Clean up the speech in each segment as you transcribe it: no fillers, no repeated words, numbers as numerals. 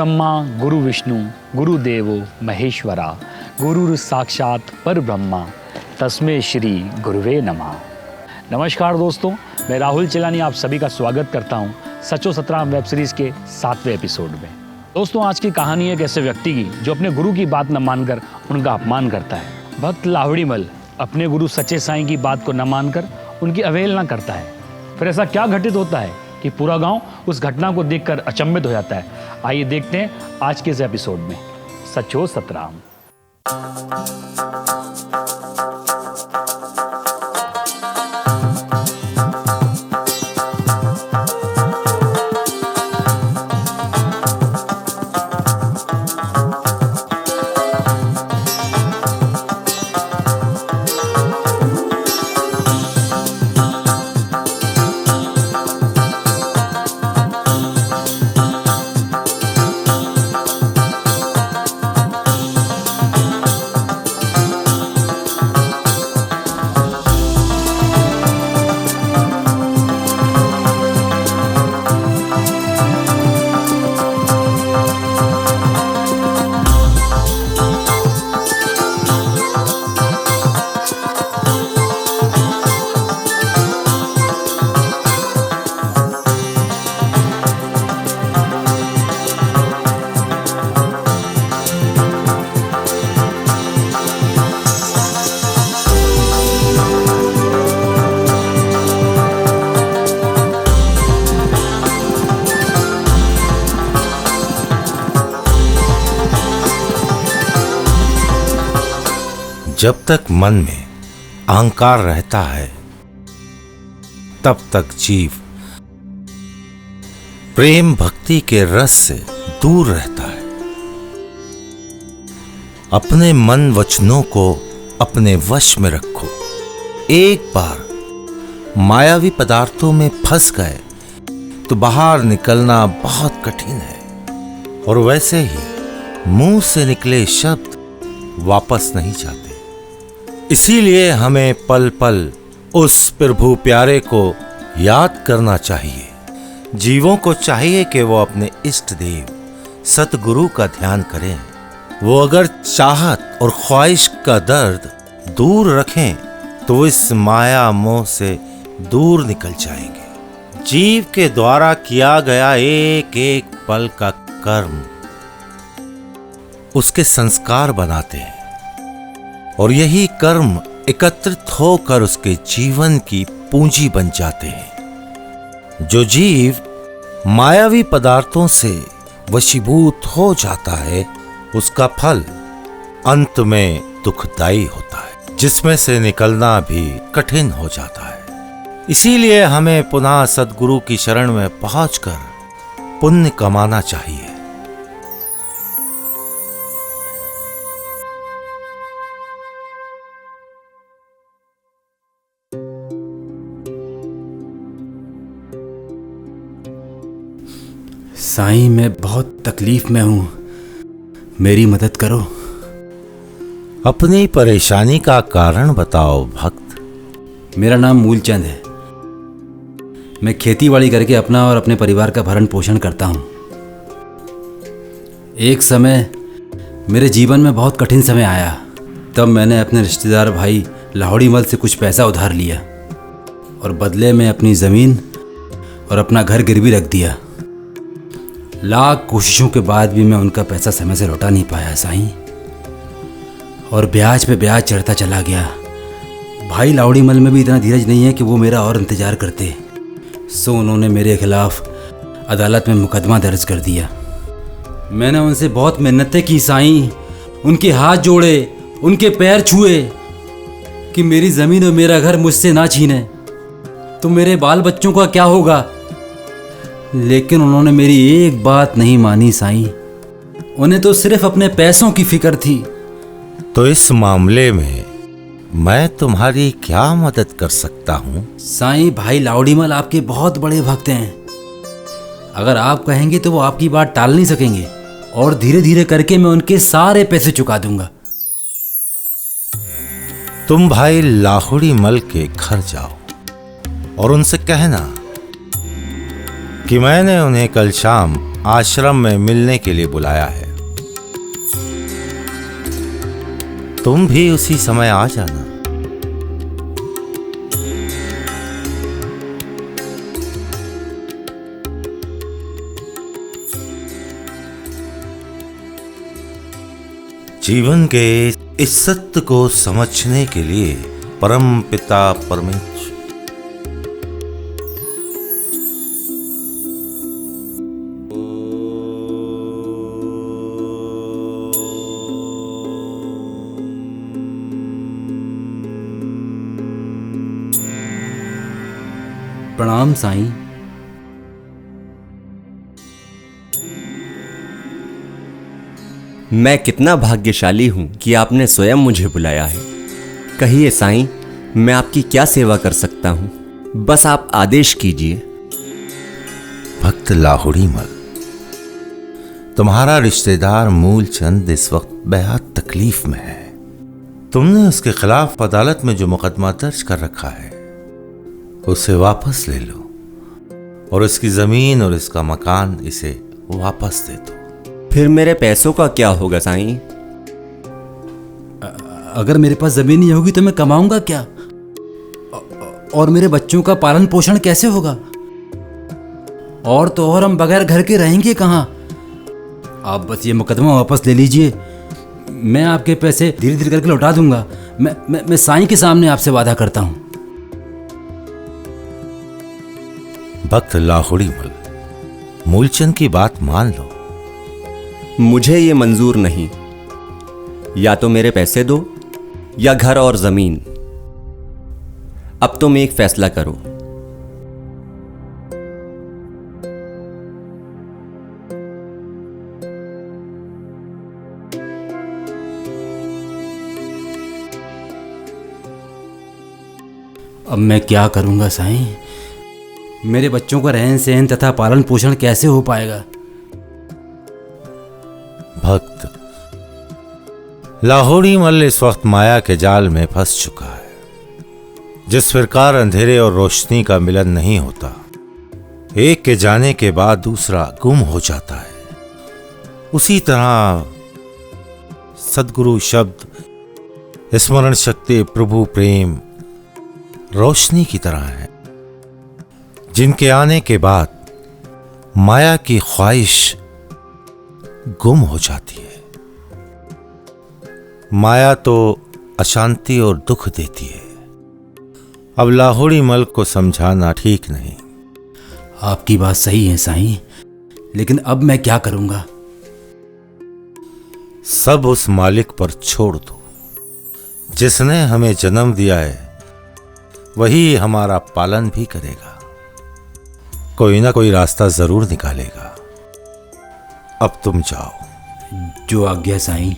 ब्रह्मा गुरु विष्णु गुरुदेवो महेश्वरा गुरु साक्षात पर ब्रह्मा तस्मै श्री गुरुवे नमः। नमस्कार दोस्तों, मैं राहुल चिलानी आप सभी का स्वागत करता हूं सचो सतराम वेब सीरीज़ के 7वें एपिसोड में। दोस्तों, आज की कहानी एक ऐसे व्यक्ति की जो अपने गुरु की बात न मानकर उनका अपमान करता है। भक्त लावड़ीमल अपने गुरु सच्चे साईं की बात को न मानकर उनकी अवहेलना करता है। फिर ऐसा क्या घटित होता है कि पूरा गांव उस घटना को देखकर अचंभित हो जाता है। आइए देखते हैं आज के इस एपिसोड में सचो सतराम। जब तक मन में अहंकार रहता है तब तक जीव प्रेम भक्ति के रस से दूर रहता है। अपने मन वचनों को अपने वश में रखो। एक बार मायावी पदार्थों में फंस गए तो बाहर निकलना बहुत कठिन है, और वैसे ही मुंह से निकले शब्द वापस नहीं जाते। इसीलिए हमें पल पल उस प्रभु प्यारे को याद करना चाहिए। जीवों को चाहिए कि वो अपने इष्ट देव सतगुरु का ध्यान करें। वो अगर चाहत और ख्वाहिश का दर्द दूर रखें तो वो इस माया मोह से दूर निकल जाएंगे। जीव के द्वारा किया गया एक एक पल का कर्म उसके संस्कार बनाते हैं, और यही कर्म एकत्रित होकर उसके जीवन की पूंजी बन जाते हैं। जो जीव मायावी पदार्थों से वशीभूत हो जाता है उसका फल अंत में दुखदाई होता है, जिसमें से निकलना भी कठिन हो जाता है। इसीलिए हमें पुनः सद्गुरु की शरण में पहुंचकर पुण्य कमाना चाहिए। साईं, मैं बहुत तकलीफ में हूं, मेरी मदद करो। अपनी परेशानी का कारण बताओ भक्त। मेरा नाम मूलचंद है। मैं खेतीबाड़ी करके अपना और अपने परिवार का भरण पोषण करता हूं। एक समय मेरे जीवन में बहुत कठिन समय आया। तब मैंने अपने रिश्तेदार भाई लावड़ीमल से कुछ पैसा उधार लिया और बदले में अपनी ज़मीन और अपना घर गिरवी रख दिया। लाख कोशिशों के बाद भी मैं उनका पैसा समय से लौटा नहीं पाया साईं, और ब्याज पे ब्याज चढ़ता चला गया। भाई लावड़ीमल में भी इतना धीरज नहीं है कि वो मेरा और इंतज़ार करते, सो उन्होंने मेरे खिलाफ अदालत में मुकदमा दर्ज कर दिया। मैंने उनसे बहुत मिन्नतें की साईं, उनके हाथ जोड़े, उनके पैर छुए कि मेरी ज़मीन और मेरा घर मुझसे ना छीने, तो मेरे बाल बच्चों का क्या होगा। लेकिन उन्होंने मेरी एक बात नहीं मानी साईं। उन्हें तो सिर्फ अपने पैसों की फिक्र थी। तो इस मामले में मैं तुम्हारी क्या मदद कर सकता हूँ? साईं, भाई लावड़ीमल आपके बहुत बड़े भक्त हैं। अगर आप कहेंगे तो वो आपकी बात टाल नहीं सकेंगे, और धीरे धीरे करके मैं उनके सारे पैसे चुका दूंगा। तुम भाई लावड़ीमल के घर जाओ और उनसे कहना कि मैंने उन्हें कल शाम आश्रम में मिलने के लिए बुलाया है। तुम भी उसी समय आ जाना। जीवन के इस सत्य को समझने के लिए परम पिता परमेश्वर प्रणाम साईं। मैं कितना भाग्यशाली हूं कि आपने स्वयं मुझे बुलाया है। कहिए साईं, मैं आपकी क्या सेवा कर सकता हूं? बस आप आदेश कीजिए। भक्त लाहुड़ी मल, तुम्हारा रिश्तेदार मूलचंद इस वक्त बेहद तकलीफ में है। तुमने उसके खिलाफ अदालत में जो मुकदमा दर्ज कर रखा है उसे वापस ले लो और उसकी जमीन और इसका मकान इसे वापस दे दो। फिर मेरे पैसों का क्या होगा साईं? अगर मेरे पास जमीन नहीं होगी तो मैं कमाऊंगा क्या? और मेरे बच्चों का पालन पोषण कैसे होगा? और तो और हम बगैर घर के रहेंगे कहाँ? आप बस ये मुकदमा वापस ले लीजिए, मैं आपके पैसे धीरे धीरे करके लौटा दूंगा। मैं साईं के सामने आपसे वादा करता हूँ। भक्त लाहुड़ी मल, मूलचंद की बात मान लो। मुझे ये मंजूर नहीं। या तो मेरे पैसे दो या घर और जमीन। अब तुम एक फैसला करो। अब मैं क्या करूंगा साईं? मेरे बच्चों का रहन सहन तथा पालन पोषण कैसे हो पाएगा? भक्त, लाहुड़ी मल इस वक्त माया के जाल में फंस चुका है, जिस प्रकार अंधेरे और रोशनी का मिलन नहीं होता, एक के जाने के बाद दूसरा गुम हो जाता है, उसी तरह सद्गुरु शब्द, स्मरण शक्ति, प्रभु प्रेम रोशनी की तरह है, जिनके आने के बाद माया की ख्वाहिश गुम हो जाती है। माया तो अशांति और दुख देती है। अब लाहुड़ी मल को समझाना ठीक नहीं। आपकी बात सही है साईं, लेकिन अब मैं क्या करूंगा? सब उस मालिक पर छोड़ दो। जिसने हमें जन्म दिया है वही हमारा पालन भी करेगा। कोई ना कोई रास्ता जरूर निकालेगा। अब तुम जाओ। जो आज्ञा साईं।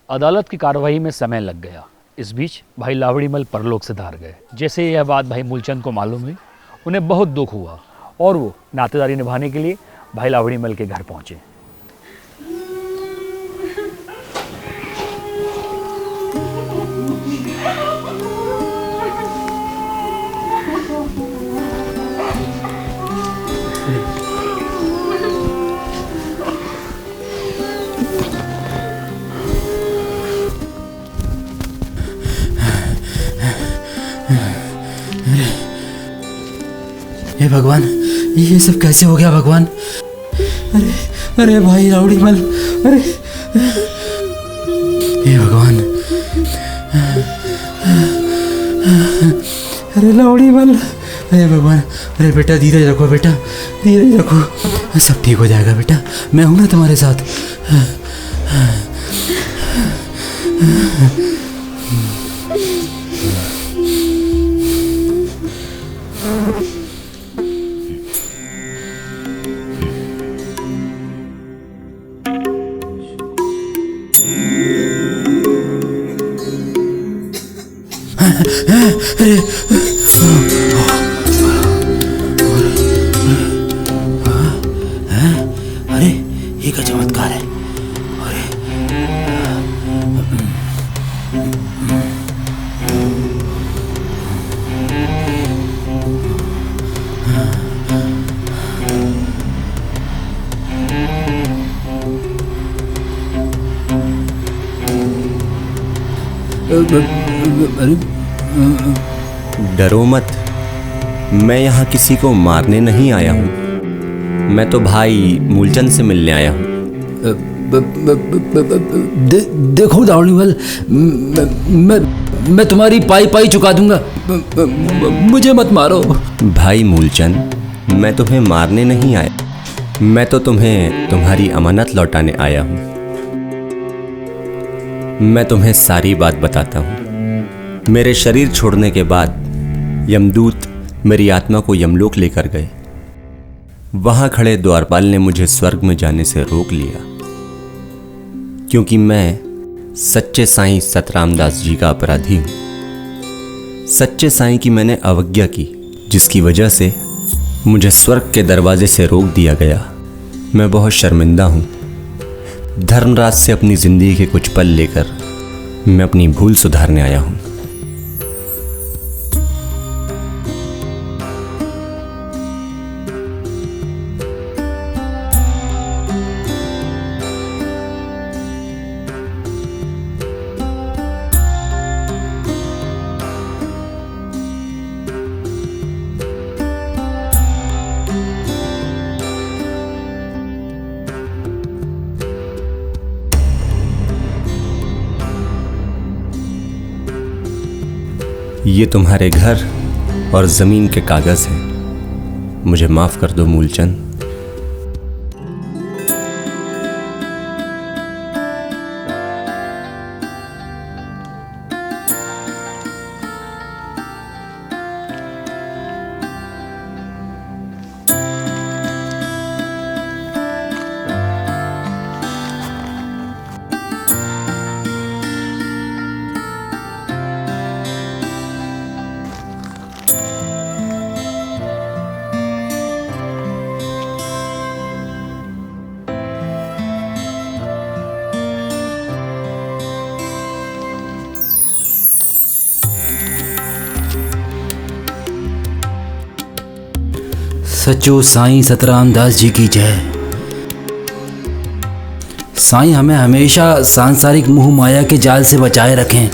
अदालत की कार्रवाई में समय लग गया। इस बीच भाई लावड़ी मल परलोक से धार गए। जैसे यह बात भाई मूलचंद को मालूम हुई, उन्हें बहुत दुख हुआ और वो नातेदारी निभाने के लिए भाई लावड़ी मल के घर पहुंचे। हे भगवान, ये सब कैसे हो गया भगवान? अरे अरे भाई लावड़ी मल, अरे हे भगवान, अरे लावड़ी मल, अरे भगवान, अरे बेटा धीरज रखो, बेटा धीरज रखो, सब ठीक हो जाएगा बेटा, मैं हूं ना तुम्हारे साथ। चमत्कार है। अरे डरो मत, मैं यहाँ किसी को मारने नहीं आया हूँ। मैं तो भाई मूलचंद से मिलने आया हूँ। देखो लावड़ीमल, मैं तुम्हारी पाई पाई चुका दूंगा। मुझे मत मारो। भाई मूलचंद, मैं तुम्हें मारने नहीं आया, मैं तो तुम्हें तुम्हारी अमानत लौटाने आया हूँ। मैं तुम्हें सारी बात बताता हूँ। मेरे शरीर छोड़ने के बाद यमदूत मेरी आत्मा को यमलोक लेकर गए। वहां खड़े द्वारपाल ने मुझे स्वर्ग में जाने से रोक लिया, क्योंकि मैं सच्चे साईं सतरामदास जी का अपराधी हूं। सच्चे साईं की मैंने अवज्ञा की, जिसकी वजह से मुझे स्वर्ग के दरवाजे से रोक दिया गया। मैं बहुत शर्मिंदा हूं। धर्मराज से अपनी जिंदगी के कुछ पल लेकर मैं अपनी भूल सुधारने आया हूं। ये तुम्हारे घर और जमीन के कागज हैं। मुझे माफ कर दो मूलचंद। सच्चो साईं सतरामदास जी की जय। साईं हमें हमेशा सांसारिक मोह माया के जाल से बचाए रखें।